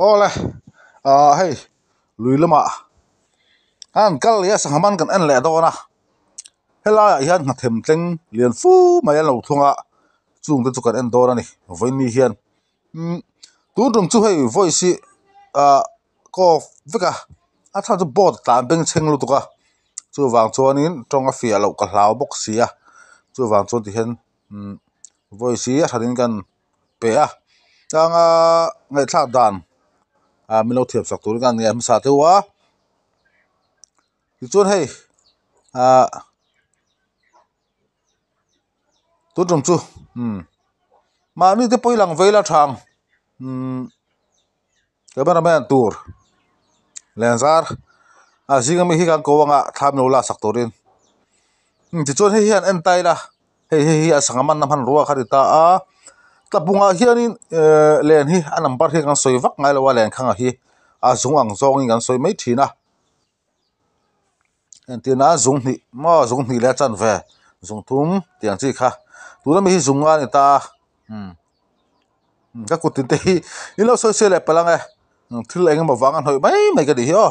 Ole, hey, lui lama. An kal ya sangaman kan an le do na. Hela hian nga them tleng lian fu mai an lo thunga. Chung te chukan an do na ni. Voi ni hian. Tu dum chu hei voice ko vika. A tha chu bot tan beng cheng lu tuka. Chu wang chuanin tonga fia lo ka hlau bok sia. Chu wang chuan ti hian voice a thanin kan pe a. Tanga ngai thak dan. Milo thiệp sak tur kan nge sa te wa chuan hei tu dum chu ma ni te poilang vela thang cameraman tur lensar zinga mi hi kan ko wanga tham no la sak turin ti chuan hei hian en tai la hei asangaman nam han ruwa kharita a tapunga hianin len hi a number hi kan soi vak ngai lo wa len khanga hi a zung ang zong kan soi mai thina en tina zung ni le chan ve zung thum tiang chi kha tura mi hi zunga ni ta ka kutin te hi ilo soi se le palang e thil eng ma wangan hoi mai ka di hi o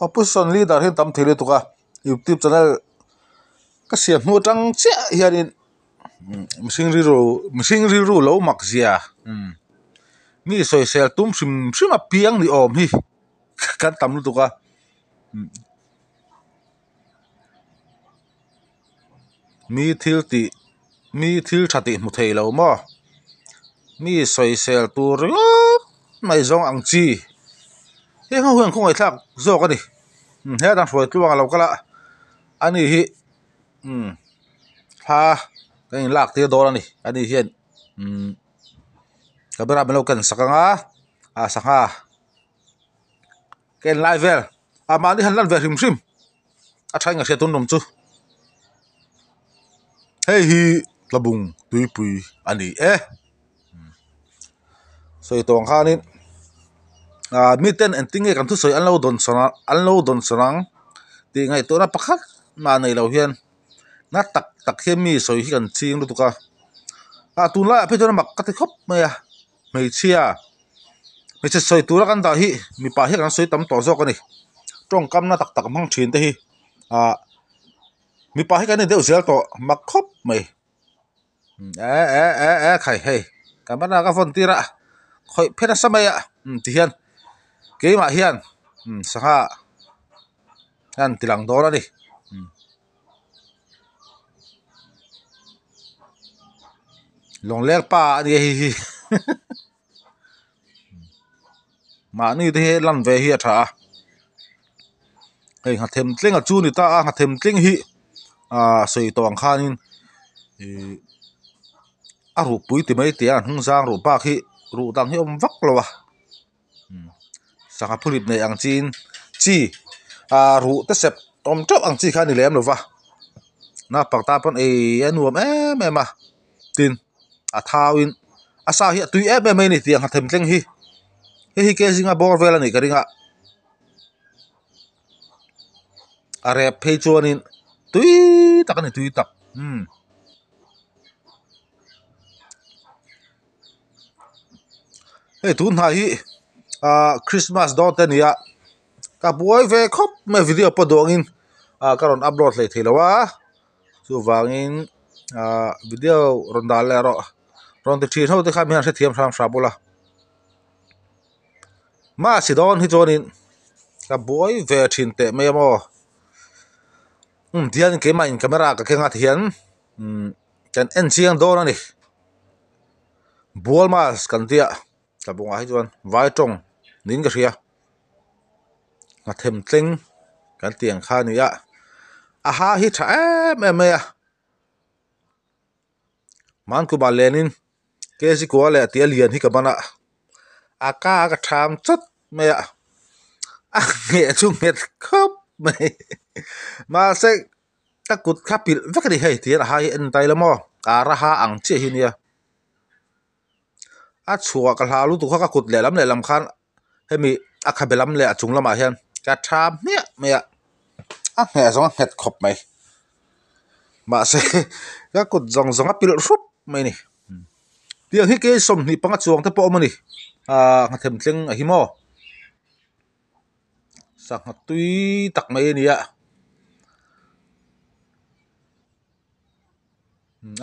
opposition leader hin tam thile tuka YouTube channel ka siam nu tang chia hianin mishing ri ru lo mak zia mi soi sel tum sim a piang ni om hi kan tam lu tuka mi thil thati mu thei lo mo mi soi sel tur mai zong ang chi he ho huang khong ai thak zo ka ni he dang roi tluang lo kala ani hi ha cái lạc tia đó này anh đi hiện các bạn lâu cần sakanga sanga cái live mà đi hành lan về rim rim thay ngài sẽ tôn đồng chu hey hi labung tui pui anh đi soi tong kha ni miten and ting kan thu soi an lo don sarang ti ngai to na pakhat ma nei lo hian na tak he mi soi hi kan ching lu tuka tun la pe jona mak ka te khop me ya mei chia me che soi tu ra kan da hi mi pa hi kan soi tam to zo ka ni tong kam na tak mang thin te hi mi pa hi kan de zel to mak khop me khai hei ka bana ka fon tira khoi phena samaya ti hian ke ma hian sanga an tilang do ra ni long lek pa ni hi ma ni te lan ve hi tha hei ha them tleng a chu ni ta ha them tleng hi soi tong khanin a ru pui ti mai te an hung jang ru pa khi ru dang hi om vak lo wa sanga phulip nei ang chin chi ru te sep tom top ang chi kha ni lem lo wa na pak ta pon anuam ma tin thawin asa hi tui mai ni tiang ha them tleng hi ke zinga bor vela ni karinga are phei chuanin tui tak hey tun ha hi Christmas do te nia ka buai ve khop me video pa dongin karon upload le thilawa chu wangin video rondal le ron te thin ho te kha mi han se thiam sam sa bola ma sidon hi chonin ka buai ve thin te me mo dian ke ma in camera ka kenga thian kan en chiang do na ni bol mas kan tia ka bunga hi chuan vai tong nin ka ria nga them tleng kan tiang kha ni ya ha hi tha me ya man ku ba lenin ke si ko le ti alian hi ka bana ka tham chut me ya nge chung het khop me ma se ta kut khapil vakri hei ti ha hi en tai lamo ra ha ang che hi nia chua ka hlau tu kha kut le lam khan hemi khabelam le achung lama hian ka tham me ya nge zong het khop mai ma se ka kut zong a pil rup mai ni tiang hi ke som ni panga chuang te po mani nga them tleng a hi mo sak nga tui tak mai ni a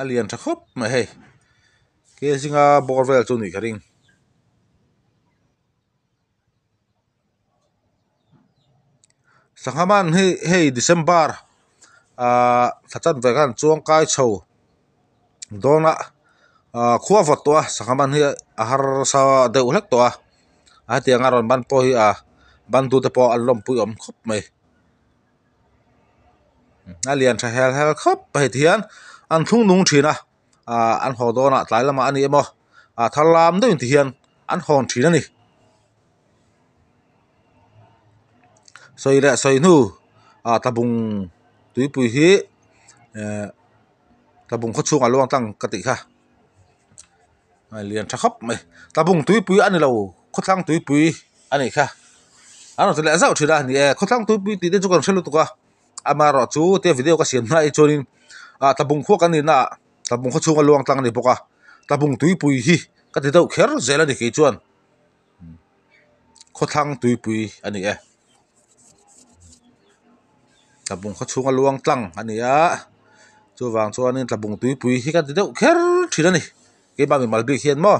alian tha khop mai hei ke zinga borvel chu ni karing sanghaman hei December thachan ve kan chuang kai chho dona khuwa vot to sanghaman hi a har sa de ulek to a tiang aron ban po hi ban tu te po alom pui om khop mai alian tha hel hel khop pai thian an thung nung thina an ho dona tlai lama ani emo thalam de in thian an hon thina ni soile soi nu tabung tuipui hi tabung kho chung along tang kati kha lian tha khop mai tabung tuipui ani lo kho thang tuipui ani kha ano tele zau thira ni kho thang tuipui ti de chu kan selu to ka amaro chu te video ka siam nai chonin tabung kho kan ni na tabung kho chung along tang ni boka tabung tuipui hi ka ti dau kher zela ni ke chuan kho thang tuipui ani tabung kho chung along tlang ani chu wang chuanin tlabung tuipui hi kan ti deuh kher thina ni ke ba mi malbi hian mo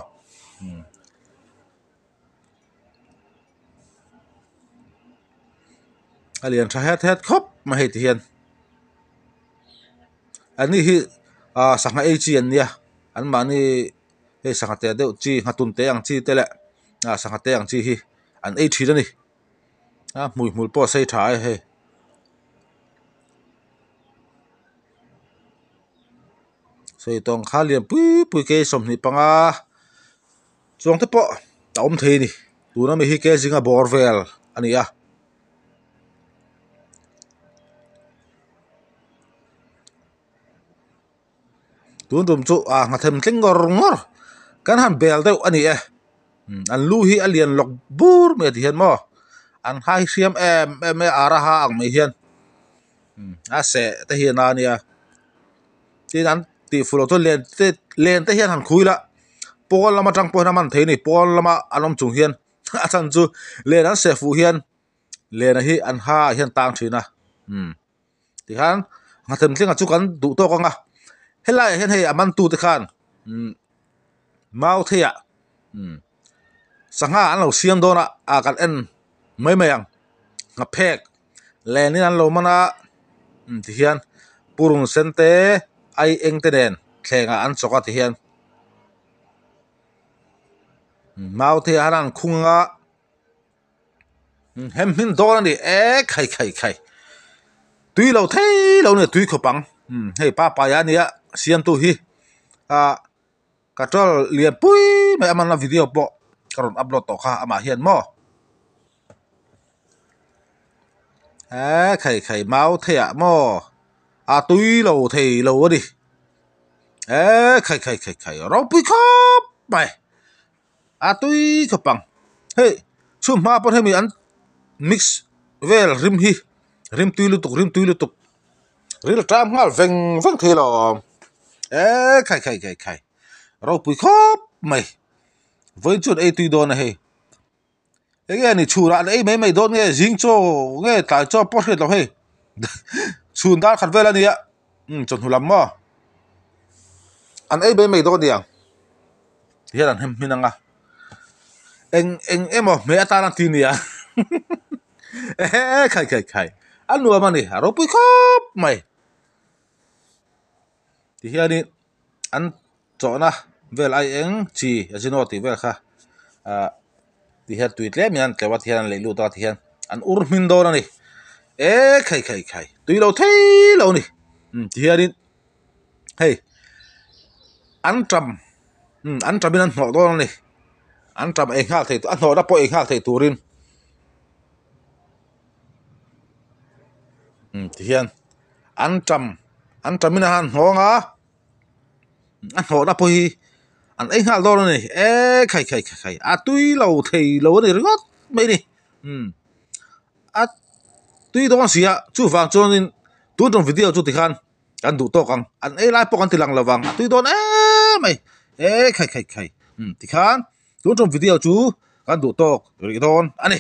alian tha het khop ma he ti hian ani hi sanga ei chi an nia an ma ni he sanga te deuh chi ngatun te ang chi te le sanga te ang chi hi an ei thina ni mui mul po sei tha he soi tong kha liam pui ke som ni panga chuang te po ta om thei ni tuna mi hi ke zinga borvel ani tun dum chu nga them tleng ngor kan han bel deuh ani an lu hi alian lok bur me ti hian mo an hai siam em ara ha ang me hian se te hian ania tin an ti fulo to len te hian han khuila pol lama tang po na man thei ni pol lama anom chung hian achan chu len an se fu hian len a hi an ha hian tang thina ti han nga them tlenga chu kan du to ka helai hian hei aman tu te khan mau theya sanga an lo siam dona kan en mai ang nga phek lenin an lo mana ti hian purun sente ai eng te den thlenga an choka ti hian mau the haran khunga hem hin dor ni khai tui lo thei lo ne tui khopang hei pa ya nia siam tu hi ka tol lian pui mai aman na video po karon upload to kha ama hian mo khai mau thea mo tui lo thei lo đi khai ro pui khop mai tui khopang hey chum ma por hemi an mix vel rim tui lu tuk ril tram ngal veng thei lo khai ro pui khop mai với chuột ấy tùy đồ này hey cái này chủ ra ấy mấy đốt nghe dính cho nghe tại cho post hết rồi hey chun đã khát về là gì ạ chuẩn lắm mà anh ấy mấy đốt đi à thì là hem mình anh em mà mấy ta đang tin à khai anh nuôi mà nè rồi bui khóc mày thì hiện đi anh chọn về lại anh chỉ ở trên đó thì về kha thì hiện tùy lẽ mình cái vật hiện lấy lụt ta thì hiện anh mình đó này khai tùy lâu thấy lâu này thì hiện đi hey anh trầm bên anh họ đó này anh trầm anh hal thầy anh họ đã bội anh hal thầy turin thì hiện anh trầm bên anh họ ngã anh họ đã bội anh hal đó này khai tùy lâu thầy lâu này rất mấy này tùy đó gì ạ chú vàng cho nên tôi trong video chú thì khan anh đủ to căng anh lại bọc anh thì lằng là vàng tùy đó mày ê khai thì khan chúng trong video chú kan du tok ri don ani